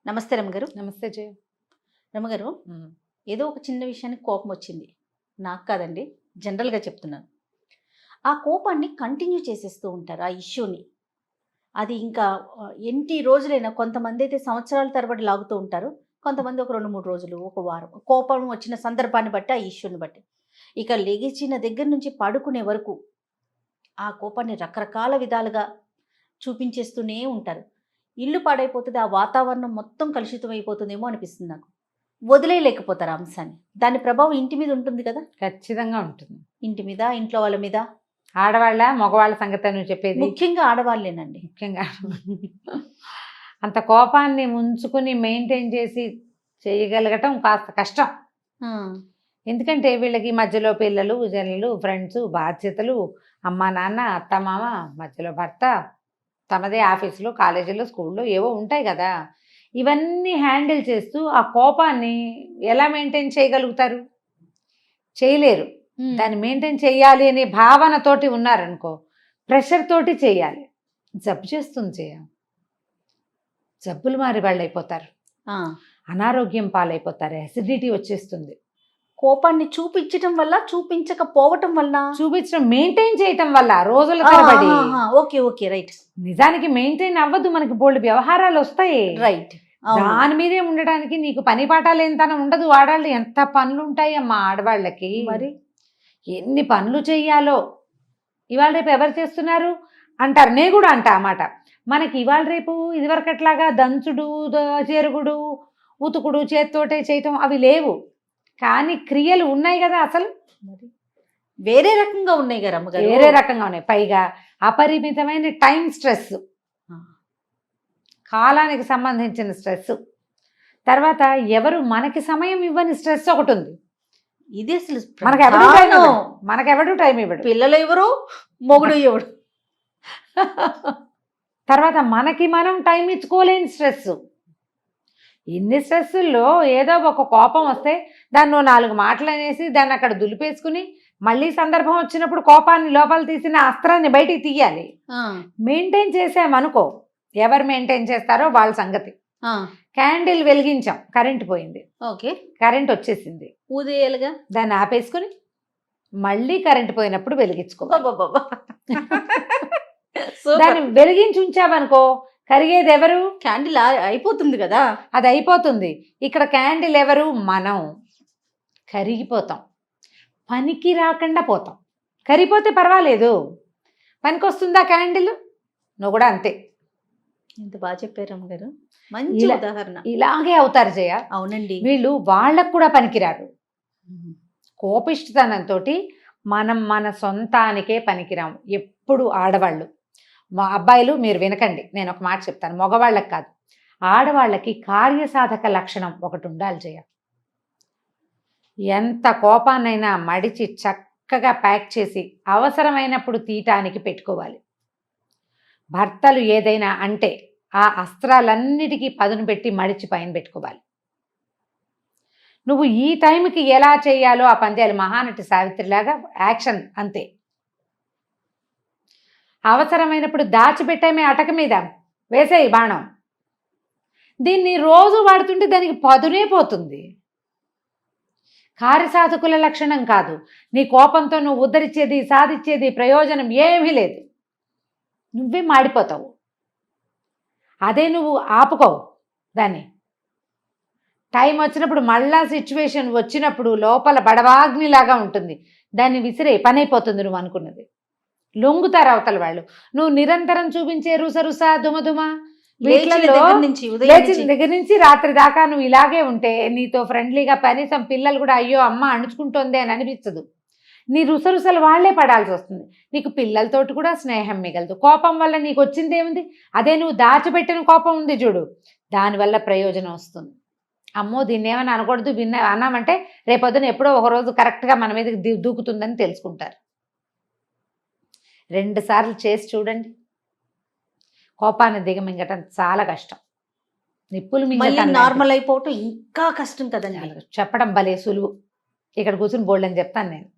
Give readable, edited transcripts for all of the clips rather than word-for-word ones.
నమస్తే రమగారు. నమస్తే జయ. రమగారు, ఏదో ఒక చిన్న విషయానికి కోపం వచ్చింది. నాకు కాదండి, జనరల్గా చెప్తున్నాను. ఆ కోపాన్ని కంటిన్యూ చేసేస్తూ ఉంటారు ఆ ఇష్యూని. అది ఇంకా ఎన్ని రోజులైనా, కొంతమంది అయితే సంవత్సరాల తరబడి లాగుతూ ఉంటారు, కొంతమంది ఒక 2-3 రోజులు, ఒక వారం. కోపం వచ్చిన సందర్భాన్ని బట్టి, ఆ ఇష్యూని బట్టి. ఇక లెగిచిన దగ్గర నుంచి పడుకునే వరకు ఆ కోపాన్ని రకరకాల విధాలుగా చూపించేస్తూనే ఉంటారు. ఇల్లు పాడైపోతుంది, ఆ వాతావరణం మొత్తం కలుషితం అయిపోతుందేమో అనిపిస్తుంది నాకు. వదిలేయలేకపోతారు ఆ అంశాన్ని. దాని ప్రభావం ఇంటి మీద ఉంటుంది కదా. ఖచ్చితంగా ఉంటుంది. ఇంటి మీద, ఇంట్లో వాళ్ళ మీద. ఆడవాళ్ళ మగవాళ్ళ సంగతి నువ్వు చెప్పేది? ముఖ్యంగా ఆడవాళ్ళేనండి. ముఖ్యంగా అంత కోపాన్ని ఉంచుకుని మెయింటైన్ చేసి చేయగలగటం కాస్త కష్టం. ఎందుకంటే వీళ్ళకి మధ్యలో పిల్లలు, జల్లలు, ఫ్రెండ్స్, బాధ్యతలు, అమ్మ నాన్న, అత్త మామ, మధ్యలో భర్త, తమదే ఆఫీసులో, కాలేజీలో, స్కూల్లో ఏవో ఉంటాయి కదా. ఇవన్నీ హ్యాండిల్ చేస్తూ ఆ కోపాన్ని ఎలా మెయింటైన్ చేయగలుగుతారు? చేయలేరు. దాన్ని మెయింటైన్ చేయాలి అనే భావనతోటి ఉన్నారనుకో, ప్రెషర్ తోటి చేయాలి. జబ్బు చేస్తుంది చేయ, జబ్బులు మారి వాళ్ళు అయిపోతారు, అనారోగ్యం పాలైపోతారు, అసిడిటీ వచ్చేస్తుంది. కోపాన్ని చూపించటం వల్ల, చూపించకపోవటం వల్ల, చూపించడం మెయింటైన్ చేయటం వల్ల రోజుల తరబడి. Okay okay right. నిజానికి మెయింటైన్ అవ్వదు, మనకి బోల్డ్ వ్యవహారాలు వస్తాయి. రైట్. దాని మీదే ఉండడానికి నీకు పని పాఠాలు ఎంతనం ఉండదు. ఆడవాళ్ళు ఎంత పనులు ఉంటాయి అమ్మా ఆడవాళ్ళకి, మరి ఎన్ని పనులు చెయ్యాలో. ఇవాళ రేపు ఎవరు చేస్తున్నారు అంటారు, నేను కూడా అంటా అన్నమాట. మనకి ఇవాళ రేపు ఇదివరకట్లాగా దంచుడు, చెరుగుడు, ఉతుకుడు, చేత్తోటే చేయటం అవి లేవు. కానీ క్రియలు ఉన్నాయి కదా. అసలు వేరే రకంగా ఉన్నాయి కదా అమ్మగారు, వేరే రకంగా ఉన్నాయి. పైగా అపరిమితమైన టైం స్ట్రెస్, కాలానికి సంబంధించిన స్ట్రెస్. తర్వాత ఎవరు మనకి సమయం ఇవ్వని స్ట్రెస్ ఒకటి ఉంది. ఇది అసలు మనకెవడు టైం ఇవ్వడు. పిల్లలు ఎవరు, మొగుడు ఎవడు. తర్వాత మనకి మనం టైం ఇచ్చుకోలేని స్ట్రెస్. ఇన్ని స్ట్రెస్సుల్లో ఏదో ఒక కోపం వస్తే దాన్ని 4 మాటలు అనేసి దాన్ని అక్కడ దులిపేసుకుని మళ్ళీ సందర్భం వచ్చినప్పుడు కోపాన్ని లోపల తీసిన అస్త్రాన్ని బయటికి తీయాలి. మెయింటైన్ చేసామనుకో, ఎవరు మెయింటైన్ చేస్తారో వాళ్ళ సంగతి. క్యాండిల్ వెలిగించాం, కరెంట్ పోయింది, ఓకే, కరెంట్ వచ్చేసింది, ఊదేయాలిగా. దాన్ని ఆపేసుకుని మళ్ళీ కరెంట్ పోయినప్పుడు వెలిగించుకో. దాన్ని వెలిగించి ఉంచామనుకో, కరిగేది ఎవరు? క్యాండిల్ అయిపోతుంది కదా, అది అయిపోతుంది. ఇక్కడ క్యాండిల్ ఎవరు? మనం. కరిగిపోతాం, పనికి రాకుండా పోతాం. కరిగిపోతే పర్వాలేదు, పనికి వస్తుందా క్యాండిల్? నువ్వు కూడా అంతే. ఎంత బాగా చెప్పారు అమ్మగారు, మంచి ఉదాహరణ. ఇలాగే అవుతారు జయ. అవునండి, వీళ్ళు వాళ్ళకు కూడా పనికిరారు. కోపిష్టతనంతో మనం మన సొంతానికే పనికిరాము ఎప్పుడు. ఆడవాళ్ళు, మా అబ్బాయిలు మీరు వినకండి, నేను ఒక మాట చెప్తాను, మగవాళ్ళకి కాదు, ఆడవాళ్ళకి కార్యసాధక లక్షణం ఒకటి ఉండాలి జయ. ఎంత కోపాన్నైనా మడిచి చక్కగా ప్యాక్ చేసి అవసరమైనప్పుడు తీయటానికి పెట్టుకోవాలి. భర్తలు ఏదైనా అంటే ఆ అస్త్రాలన్నిటికీ పదును పెట్టి మడిచి పైన పెట్టుకోవాలి. నువ్వు ఈ టైంకి ఎలా చేయాలో ఆ పందేలు. మహానటి సావిత్రిలాగా యాక్షన్ అంతే. అవసరమైనప్పుడు దాచిపెట్టామే అటక మీద వేసేయి బాణం. దీన్ని రోజు వాడుతుంటే దానికి పదునే పోతుంది. కార్యసాధకుల లక్షణం కాదు. నీ కోపంతో నువ్వు ఉద్ధరించేది, సాధించేది ప్రయోజనం ఏమీ లేదు. నువ్వే మాడిపోతావు. అదే నువ్వు ఆపుకోవు దాన్ని. టైం వచ్చినప్పుడు, మళ్ళా సిచ్యువేషన్ వచ్చినప్పుడు లోపల బడవాగ్నిలాగా ఉంటుంది, దాన్ని విసిరే పని అయిపోతుంది నువ్వు అనుకున్నది. లొంగుతారు అవతల వాళ్ళు. నువ్వు నిరంతరం చూపించే రుసరుస దుమదుమ, లేచిన దగ్గర నుంచి రాత్రి దాకా నువ్వు ఇలాగే ఉంటే నీతో ఫ్రెండ్లీగా కనీసం పిల్లలు కూడా అయ్యో అమ్మ అణుచుకుంటోంది అని అనిపించదు. నీ రుసరుసలు వాళ్లే పడాల్సి వస్తుంది. నీకు పిల్లలతోటి కూడా స్నేహం మిగలదు. కోపం వల్ల నీకు వచ్చింది ఏముంది? అదే నువ్వు దాచిపెట్టిన కోపం ఉంది చూడు, దానివల్ల ప్రయోజనం వస్తుంది. అమ్మో దీన్ని ఏమని అనకూడదు, అన్నామంటే రేపొద్దున ఎప్పుడో ఒకరోజు కరెక్ట్గా మన మీదకి దూకుతుందని తెలుసుకుంటారు. 2 సార్లు చేసి చూడండి, కోపాన్ని దిగమింగటం చాలా కష్టం. నిప్పులు మింగటం నార్మల్ అయిపోవటం ఇంకా కష్టం కదండి. చెప్పడం భలే సులువు, ఇక్కడ కూర్చుని బోల్డని చెప్తాను నేను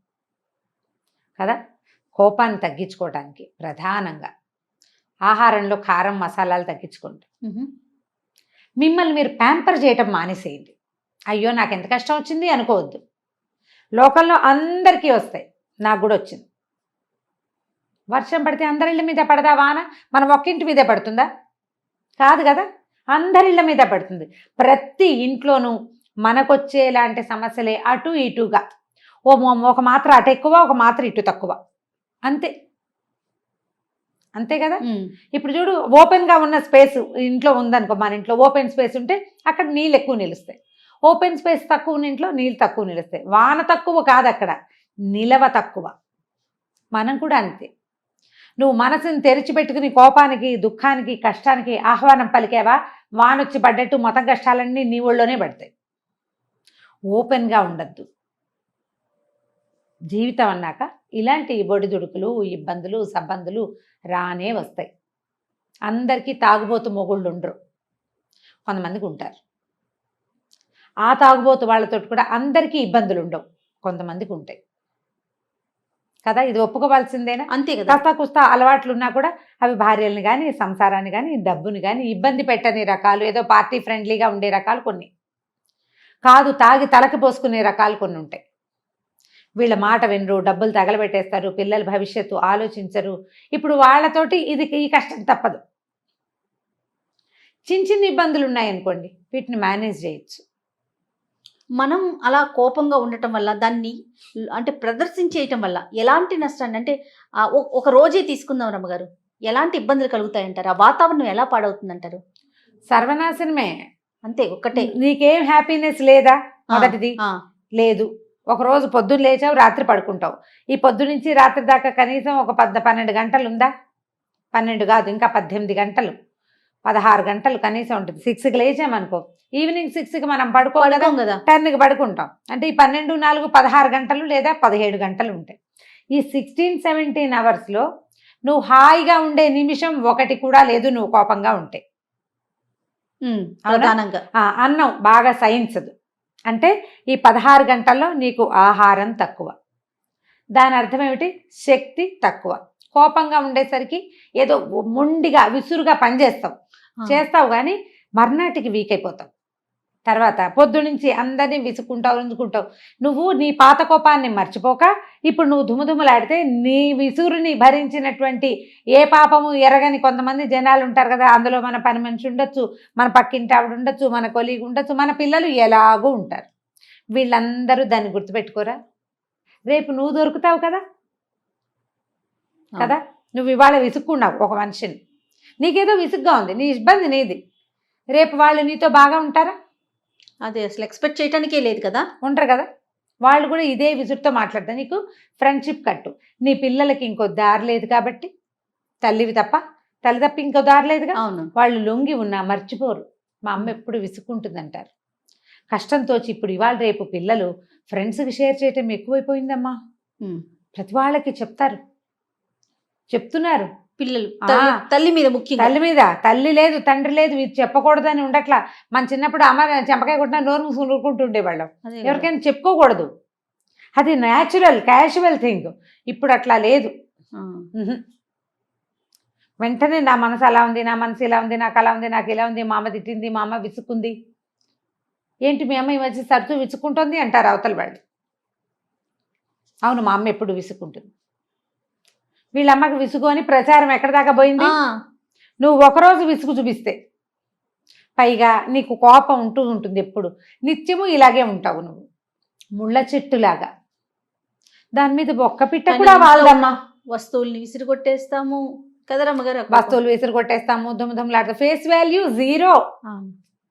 కదా. కోపాన్ని తగ్గించుకోవడానికి ప్రధానంగా ఆహారంలో కారం మసాలాలు తగ్గించుకుంటాం. మిమ్మల్ని మీరు ప్యాంపర్ చేయటం మానేసేయండి. అయ్యో నాకు ఎంత కష్టం వచ్చింది అనుకోవద్దు. లోకంలో అందరికీ వస్తాయి, నాకు కూడా వచ్చింది. వర్షం పడితే అందరిళ్ళ మీద పడదా వాన? మనం ఒక్కింటి మీదే పడుతుందా? కాదు కదా, అందరిళ్ళ మీద పడుతుంది. ప్రతి ఇంట్లోనూ మనకొచ్చేలాంటి సమస్యలే అటు ఇటుగా, ఒక మాత్ర అటు ఎక్కువ, ఒక మాత్ర ఇటు తక్కువ, అంతే. అంతే కదా. ఇప్పుడు చూడు, ఓపెన్గా ఉన్న స్పేస్ ఇంట్లో ఉందనుకో, మన ఇంట్లో ఓపెన్ స్పేస్ ఉంటే అక్కడ నీళ్ళు ఎక్కువ నిలుస్తాయి. ఓపెన్ స్పేస్ తక్కువ ఉన్న ఇంట్లో నీళ్ళు తక్కువ నిలుస్తాయి. వాన తక్కువ కాదు, అక్కడ నిలవ తక్కువ. మనం కూడా అంతే. నువ్వు మనసుని తెరిచిపెట్టుకుని కోపానికి, దుఃఖానికి, కష్టానికి ఆహ్వానం పలికావా, వానొచ్చి పడ్డట్టు మొత్తం కష్టాలన్నీ నీ ఒళ్ళోనే పడతాయి. ఓపెన్గా ఉండద్దు. జీవితం అన్నాక ఇలాంటి బొడిదుడుకులు, ఇబ్బందులు, సబ్బందులు రానే వస్తాయి. అందరికీ తాగుబోతు మొగుళ్ళు ఉండరు, కొంతమందికి ఉంటారు. ఆ తాగుబోతు వాళ్ళతో కూడా అందరికీ ఇబ్బందులు ఉండవు, కొంతమందికి ఉంటాయి కదా. ఇది ఒప్పుకోవాల్సిందేనా? అంతే కదా. కాస్త కుస్తా అలవాట్లు ఉన్నా కూడా అవి భార్యల్ని కానీ, సంసారాన్ని కానీ, డబ్బుని కానీ ఇబ్బంది పెట్టని రకాలు, ఏదో పార్టీ ఫ్రెండ్లీగా ఉండే రకాలు కొన్ని, కాదు తాగి తలకి పోసుకునే రకాలు కొన్ని ఉంటాయి. వీళ్ళ మాట వినరు, డబ్బులు తగలబెట్టేస్తారు, పిల్లల భవిష్యత్తు ఆలోచించరు. ఇప్పుడు వాళ్ళతోటి ఈ కష్టం తప్పదు. చిన్న చిన్న ఇబ్బందులు ఉన్నాయనుకోండి, వీటిని మేనేజ్ చేయొచ్చు. మనం అలా కోపంగా ఉండటం వల్ల, దాన్ని అంటే ప్రదర్శించేయటం వల్ల ఎలాంటి నష్టాన్ని, అంటే ఒక రోజే తీసుకుందాం రమ్మగారు, ఎలాంటి ఇబ్బందులు కలుగుతాయంటారు? ఆ వాతావరణం ఎలా పాడవుతుందంటారు? సర్వనాశనమే. అంతే, ఒక్కటే. నీకేం హ్యాపీనెస్ లేదా? మొదటిది లేదు. ఒకరోజు పొద్దున్న లేచావు, రాత్రి పడుకుంటావు. ఈ పొద్దు నుంచి రాత్రి దాకా కనీసం ఒక 12 గంటలు ఉందా? 12 కాదు, ఇంకా 18 గంటలు, 16 గంటలు కనీసం ఉంటుంది. 6కి లేచామనుకో, ఈవినింగ్ 6కి మనం పడుకోగలం కదా, 10కి పడుకుంటాం. అంటే ఈ 12, 4, 16 గంటలు లేదా 17 గంటలు ఉంటాయి. ఈ 16-17 అవర్స్లో నువ్వు హాయిగా ఉండే నిమిషం ఒకటి కూడా లేదు, నువ్వు కోపంగా ఉంటే. ప్రధానంగా అన్నం బాగా సహించదు. అంటే ఈ 16 గంటల్లో నీకు ఆహారం తక్కువ. దాని అర్థం ఏమిటి? శక్తి తక్కువ. కోపంగా ఉండేసరికి ఏదో మొండిగా, విసురుగా చేస్తావు కానీ మర్నాటికి వీక్ అయిపోతావు. తర్వాత పొద్దునుంచి అందరినీ విసుకుంటావు. నువ్వు నీ పాత కోపాన్ని మర్చిపోక ఇప్పుడు నువ్వు దుమ్ములాడితే నీ విసురుని భరించినటువంటి ఏ పాపము ఎరగని కొంతమంది జనాలు ఉంటారు కదా. అందులో మన పని మనిషి ఉండొచ్చు, మన పక్కింటి ఆవిడ ఉండొచ్చు, మన కొలీగ్ ఉండొచ్చు, మన పిల్లలు ఎలాగూ ఉంటారు. వీళ్ళందరూ దాన్ని గుర్తుపెట్టుకోరా? రేపు నువ్వు దొరుకుతావు కదా. నువ్వు ఇవాళ విసుక్కున్నావు ఒక మనిషిని, నీకేదో విసుగ్గా ఉంది, నీ ఇబ్బంది నీది. రేపు వాళ్ళు నీతో బాగా ఉంటారా? అది అసలు ఎక్స్పెక్ట్ చేయడానికే లేదు కదా. ఉంటారు కదా. వాళ్ళు కూడా ఇదే విసురుతో మాట్లాడతారు. నీకు ఫ్రెండ్షిప్ కట్టు. నీ పిల్లలకి ఇంకో దారి లేదు కాబట్టి, తల్లి తప్ప ఇంకో దారి లేదుగా. వాళ్ళు లొంగి ఉన్నా మర్చిపోరు. మా అమ్మ ఎప్పుడు విసుక్కుంటుందంటారు. కష్టంతో ఇప్పుడు ఇవాళ రేపు పిల్లలు ఫ్రెండ్స్కి షేర్ చేయటం ఎక్కువైపోయిందమ్మా. ప్రతి వాళ్ళకి చెప్తున్నారు పిల్లలు. తల్లి మీద ముఖ్యంగా, తల్లి లేదు, తండ్రి లేదు, ఇది చెప్పకూడదని ఉండట్లా. మన చిన్నప్పుడు అమ్మ చెంపకాయ కొట్టినా నోరు మూసుకుని ఊరుకుంటుండేవాళ్ళం. ఎవరికైనా చెప్పుకోకూడదు, అది న్యాచురల్ క్యాజువల్ థింగ్. ఇప్పుడు అట్లా లేదు. వెంటనే నా మనసు అలా ఉంది, నా మనసు ఇలా ఉంది, నాకు అలా ఉంది, నాకు ఇలా ఉంది, మా అమ్మ తిట్టింది, మా అమ్మ విసుక్కుంది. ఏంటి మీ అమ్మ ఈ మధ్య తరచూ విసుక్కుంటుంది అంటారు అవతల వాళ్ళు. అవును, మా అమ్మ ఎప్పుడు విసుక్కుంటుంది. వీళ్ళమ్మకి విసుగు అని ప్రచారం ఎక్కడ దాకా పోయింది. నువ్వు ఒకరోజు విసుగు చూపిస్తే, పైగా నీకు కోపం ఉంటుంది ఎప్పుడు, నిత్యము ఇలాగే ఉంటావు నువ్వు, ముళ్ళ చెట్టులాగా. దాని మీద ఒక్క పిట్ట కూడా వాళ్ళదమ్మా. వస్తువుల్ని విసిరి కొట్టేస్తాము కదా రమ్మగారు, వస్తువులు విసిరి కొట్టేస్తాము, దుమ్ములాడతాం, ఫేస్ వాల్యూ 0.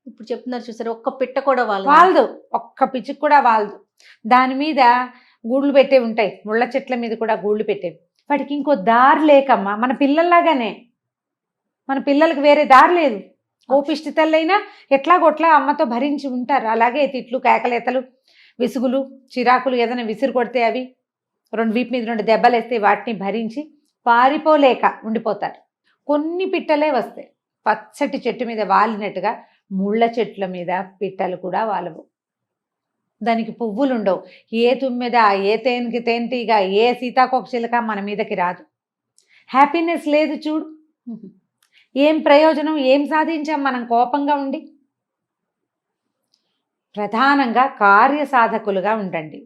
ఇప్పుడు చెప్తున్నారు చూసారు, ఒక్క పిట్ట కూడా వాళ్ళదు, ఒక్క పిచ్చికి కూడా వాళ్ళదు. దాని మీద గూళ్ళు పెట్టే ఉంటాయి, ముళ్ళ చెట్ల మీద కూడా గూళ్ళు పెట్టేవి. వాటికి ఇంకో దారి లేకమ్మా. మన పిల్లల్లాగానే, మన పిల్లలకి వేరే దారి లేదు. ఓపిష్టి తల్లైనా ఎట్లాగొట్లా అమ్మతో భరించి ఉంటారు. అలాగే తిట్లు, కేకలేతలు, విసుగులు, చిరాకులు, ఏదైనా విసిరు కొడితే అవి వీపు మీద 2 దెబ్బలు వేస్తే వాటిని భరించి పారిపోలేక ఉండిపోతారు. కొన్ని పిట్టలే వస్తాయి, పచ్చటి చెట్టు మీద వాలినట్టుగా. ముళ్ళ చెట్ల మీద పిట్టలు కూడా వాలవు. దానికి పువ్వులు ఉండవు. ఏ తుమ్మెద, ఏ తేనెటీగ, ఏ సీతాకోకచిలుక మన మీదకి రాదు. హ్యాపీనెస్ లేదు చూడు. ఏం ప్రయోజనం, ఏం సాధించాం మనం కోపంగా ఉండి? ప్రధానంగా కార్యసాధకులుగా ఉండండి.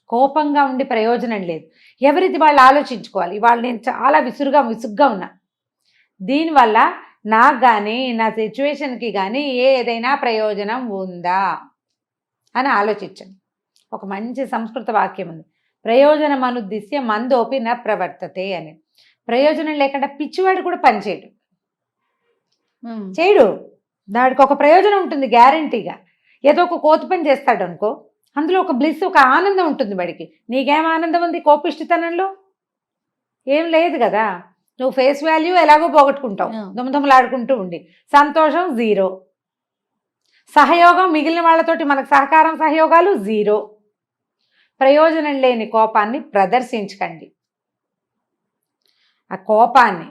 కోపంగా ఉండి ప్రయోజనం లేదు. ఎవరిది వాళ్ళు ఆలోచించుకోవాలి. ఇవాళ నేను చాలా విసుగ్గా ఉన్నా, దీనివల్ల నాకు కానీ నా సిచ్యువేషన్కి కానీ ఏదైనా ప్రయోజనం ఉందా అని ఆలోచించండి. ఒక మంచి సంస్కృత వాక్యం ఉంది, ప్రయోజనం అనుద్దిశ్య మందోపి న ప్రవర్తతే అని. ప్రయోజనం లేకుండా పిచ్చివాడు కూడా పనిచేయడు, చేయడు. దానికి ఒక ప్రయోజనం ఉంటుంది గ్యారంటీగా. ఏదో ఒక కోతి పని చేస్తాడు అనుకో, అందులో ఒక బ్లిస్, ఒక ఆనందం ఉంటుంది వాడికి. నీకేం ఆనందం ఉంది కోపిష్టితనంలో? ఏం లేదు కదా. నువ్వు ఫేస్ వాల్యూ ఎలాగో పోగొట్టుకుంటావు, దుమదుమలాడుకుంటూ ఉండి. సంతోషం జీరో, సహయోగం మిగిలిన వాళ్ళతోటి మనకు సహకారం సహయోగాలు జీరో. ప్రయోజనం లేని కోపాన్ని ప్రదర్శించకండి. ఆ కోపాన్ని,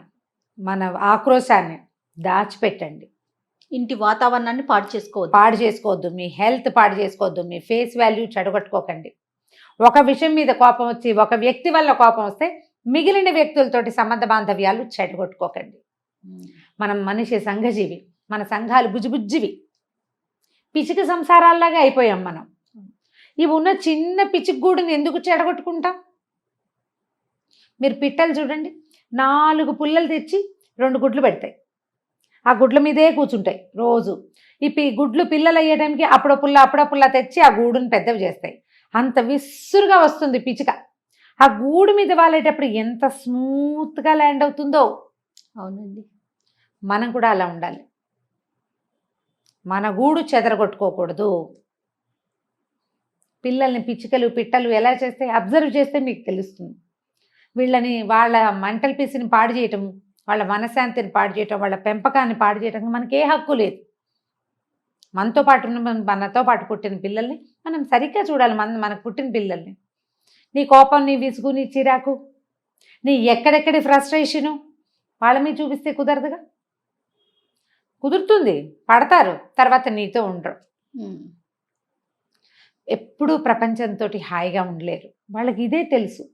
మన ఆక్రోశాన్ని దాచిపెట్టండి. ఇంటి వాతావరణాన్ని పాడు చేసుకోవద్దు, మీ హెల్త్ పాడు చేసుకోవద్దు, మీ ఫేస్ వాల్యూ చెడగొట్టుకోకండి. ఒక విషయం మీద కోపం వచ్చి, ఒక వ్యక్తి వల్ల కోపం వస్తే మిగిలిన వ్యక్తులతోటి సంబంధ బాంధవ్యాలు చెడగొట్టుకోకండి. మనం మనిషి సంఘజీవి, మన సంఘాలు బుజ్జిబుజ్జివి, పిచ్చిక సంసారాల్లాగా అయిపోయాం మనం. ఇవి ఉన్న చిన్న పిచ్చిగూడుని ఎందుకు చెడగొట్టుకుంటాం? మీరు పిట్టలు చూడండి, 4 పుల్లలు తెచ్చి 2 గుడ్లు పెడతాయి, ఆ గుడ్ల మీదే కూర్చుంటాయి రోజు. ఈ గుడ్లు పిల్లలు అయ్యే టైంకి అప్పుడో పుల్ల తెచ్చి ఆ గూడుని పెద్దవి చేస్తాయి. అంత విసురుగా వస్తుంది పిచ్చిక. ఆ గూడు మీద వాలేటప్పుడు ఎంత స్మూత్గా ల్యాండ్ అవుతుందో. అవునండి, మనం కూడా అలా ఉండాలి. మన గూడు చెదరగొట్టుకోకూడదు. పిల్లల్ని పిచ్చికలు పిట్టలు ఎలా చేస్తే అబ్జర్వ్ చేస్తే మీకు తెలుస్తుంది. వీళ్ళని, వాళ్ళ మెంటల్ పీస్ని పాడు చేయటం, వాళ్ళ మనశ్శాంతిని పాడు చేయటం, వాళ్ళ పెంపకాన్ని పాడు చేయటం మనకే హక్కు లేదు. మనతో పాటు పుట్టిన పిల్లల్ని మనం సరిగ్గా చూడాలి. మనకు పుట్టిన పిల్లల్ని. నీ కోపం, నీ విసుగు, నీ చిరాకు, నీ ఎక్కడెక్కడి ఫ్రస్ట్రేషను వాళ్ళ మీద చూపిస్తే కుదరదుగా. కుదురుతుంది, పడతారు, తర్వాత నీతో ఉండరు. ఎప్పుడూ ప్రపంచంతో హాయిగా ఉండలేరు. వాళ్ళకి ఇదే తెలుసు.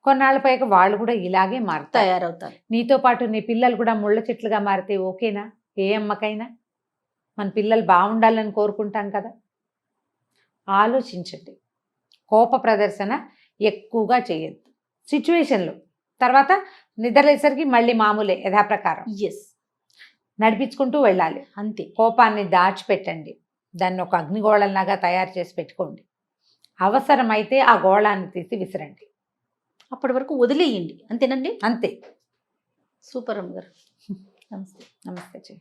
కొన్నాళ్ళపైకి వాళ్ళు కూడా ఇలాగే తయారవుతారు. నీతో పాటు నీ పిల్లలు కూడా ముళ్ళ చెట్లుగా మారితే ఓకేనా? ఏ అమ్మకైనా మన పిల్లలు బాగుండాలని కోరుకుంటాం కదా. ఆలోచించండి. కోప ప్రదర్శన ఎక్కువగా చేయొద్దు సిచ్యువేషన్లో. తర్వాత నిద్రలేసరికి మళ్ళీ మామూలే, యథాప్రకారం నడిపించుకుంటూ వెళ్ళాలి అంతే. కోపాన్ని దాచిపెట్టండి, దాన్ని ఒక అగ్నిగోళంలాగా తయారు చేసి పెట్టుకోండి. అవసరమైతే ఆ గోళాన్ని తీసి విసిరండి, అప్పటి వరకు వదిలేయండి. అంతేనండి? అంతే. సూపర్ అమ్మ గారు. నమస్తే. నమస్తే.